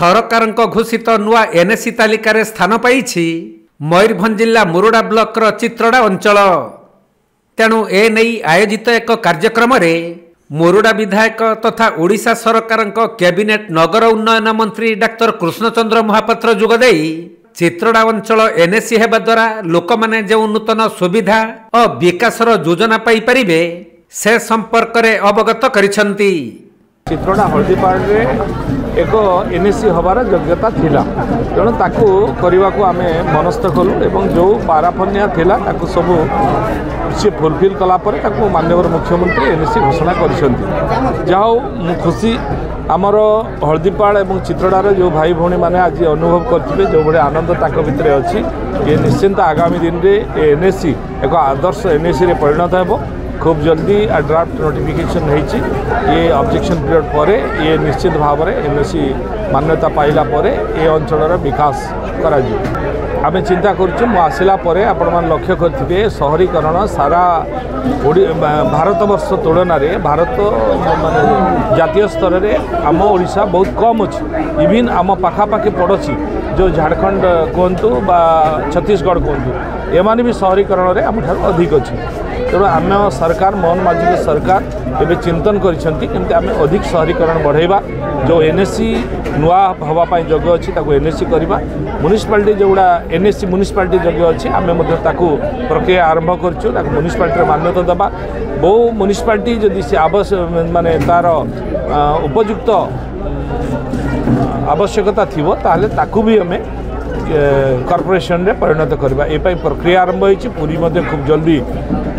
सरकारଙ୍କ घोषित नुआ एनएसी तालिकार स्थान पाइछि मयूरभंज जिला मुरुडा ब्लॉकर चित्रड़ा अंचल। तेणु एने आयोजित एक कार्यक्रम रे मुरुडा विधायक तथा ओडिशा सरकारଙ୍କ कैबिनेट नगर उन्नयन मंत्री डाक्टर कृष्णचंद्र महापात्र जोगदे चित्रड़ा अंचल एनएसी हेबा द्वारा लोक माने जो नूतन सुविधा और विकासर योजना पाई परिबे से संपर्क रे अवगत करिसंती। चित्रड़ा हल्दीपाड़ रे एक एनएसी हबार योग्यता थिला, तेणु ताकू करने को आम मनस्थ कलु एवं जो पाराफन्या थिला ताकू सब सी फुलफिल कलापर माननीय मुख्यमंत्री एनएसी घोषणा कर खुशी आमर हल्दीपाड़ और चित्रड़ार जो भाई भौणी मैंने आज अनुभव करते जो भाई आनंद ताक भितर अच्छी ये निश्चिंत आगामी दिन में एनएसी एक आदर्श एनएसी रे परिणत हो। खूब जल्दी ड्राफ्ट नोटिफिकेशन होती ये ऑब्जेक्शन पीरियड पर ये निश्चित भाव में एनएसी मान्यता पाइला परे ये अंचल विकास करा आमे चिंता करुँ आसला आपण मैंने लक्ष्य करेंगे सहरीकरण सारा भारत वर्ष तुलन में भारत माने जातीय स्तर में आम ओडिशा बहुत कम अच्छी इविन आम पाखापाखि पड़ोसी जो झारखंड कहतु बा छत्तीसगढ़ कहतु एमाने भी सहरीकरण में आम अधिक अच्छी। तेणु आम सरकार मोहन माझी सरकार एवं चिंतन करम अधिक सहरीकरण बढ़ेवा जो एनएसी नुआ हवापाई जगह अच्छी एनएसी करवा म्युनिसिपालिटी जोड़ा एनएसी म्युनिसिपालिटी जगह अच्छी आम प्रक्रिया आरंभ कर म्युनिसिपालिटी मान्यता देवा बहु म्युनिसिपालिटी जदि से आवश्यक माने तार उपयुक्त आवश्यकता थी ताहले ताकू भी आम कॉर्पोरेशन रे परिणत करवा ए प्रक्रिया आरंभ होती पूरी खूब जल्दी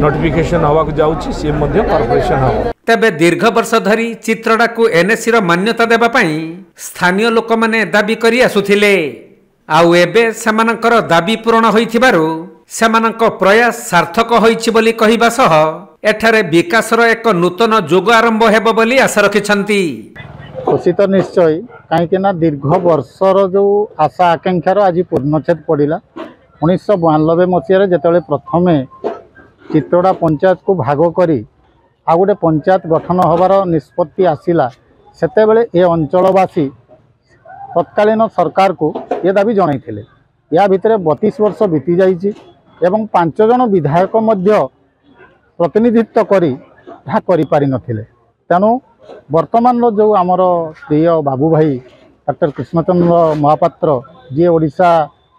नोटिफिकेशन हवा जाऊँगी सी कॉर्पोरेशन हम। तेबे दीर्घ वर्ष धरी चित्रड़ा को एनएसी रो मान्यता देबा पई स्थानीय लोक माने दाबी करी आसुथिले आउ एबे सेमानकर दाबी पूर्ण होइथिबारु सेमानक प्रयास सार्थक होइछि बोली कहिबा सह एठारे विकासर एक नूतन जोग आरंभ हेबो बोली आशा रखिछंती। खुशी तो निश्चय कहीं दीर्घ वर्षर जो आशा आकांक्षार आज पूर्णछेद पड़ा 1992 मसीह जिते प्रथम चित्रड़ा पंचायत को भाग करी आ गोटे पंचायत गठन होबार निष्पत्ति आसिला सेते बेले ए अंचलवासी तत्कालीन सरकार को ये दाबी जनईथिले। या भितर 32 वर्ष बीती जाइछि एवं 5 जन विधायक मध्य प्रतिनिधित्व करी ताहा करि पारि नथिले। तेणु वर्तमान जो आमर प्रिय बाबू भाई डॉक्टर कृष्णचंद्र महापात्र जी ओडिशा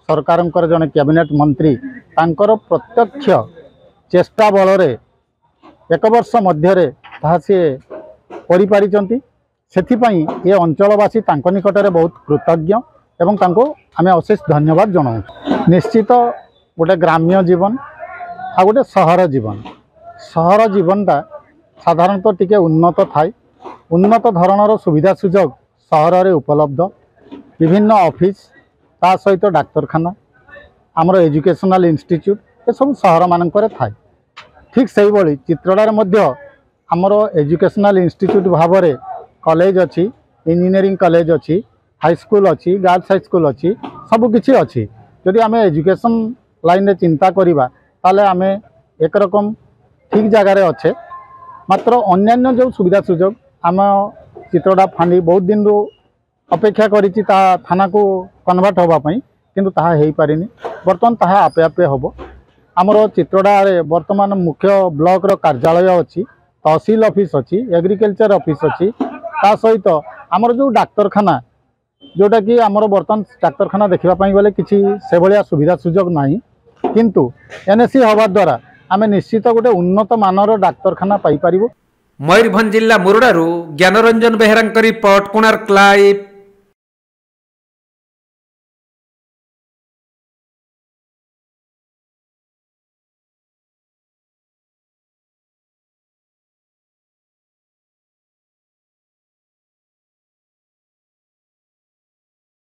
सरकार जड़े कैबिनेट मंत्री तांकर प्रत्यक्ष चेष्टा बल एक वर्ष मध्य सी कर ये अंचलवासी निकट में बहुत कृतज्ञ एवं आम अशेष धन्यवाद जनाऊँ। निश्चित गोटे ग्राम्य जीवन आ गोटे सहर जीवनटा साधारणतः टिके उन्नत थाए उन्नत धरणर सुविधा सुजोग सहर रे उपलब्ध विभिन्न ऑफिस ता सहित डाक्तरखाना आमर एजुकेशनल इंस्टीट्यूट ये सब सहर मानकर थाए। ठीक से ही चित्रड़ा आमर एजुकेशनल इंस्टीट्यूट भाव में कॉलेज अच्छी इंजीनियरिंग कॉलेज अच्छी हाई स्कूल अच्छी गर्ल्स हाई स्कूल अच्छी सबकिछि अच्छी। जदि आम एजुकेशन लाइन रे चिंता करिबा ताले आम एक रकम ठीक जगार अच्छे मात्र अन्यान्य जो सुविधा सुजोग आम चित्रड़ा फांडी बहुत दिन रू अपेक्षा करिछि थाना को कन्वर्ट होगापी किंतु ताहा हेई पारिनी बर्तमान ताहा आपे आपे होबो। आमर चित्रड़ा रे वर्तमान मुख्य ब्लॉक रो कार्यालय अच्छी तहसील ऑफिस अच्छी एग्रीकल्चर ऑफिस अच्छी ता सहित आमर जो डाक्तरखाना जोटा कि आमर बर्तमान डाक्तरखाना देखापी गले किसी से भाया सुविधा सुजोग नहीं किंतु एनएसी हवा द्वारा आम निश्चित गोटे उन्नत मानर डाक्तरखाना पाई पारिबो। मयूरभंज जिला मुरुडारू ज्ञानरंजन बेहेरा रिपोर्ट कोणार्क लाइव।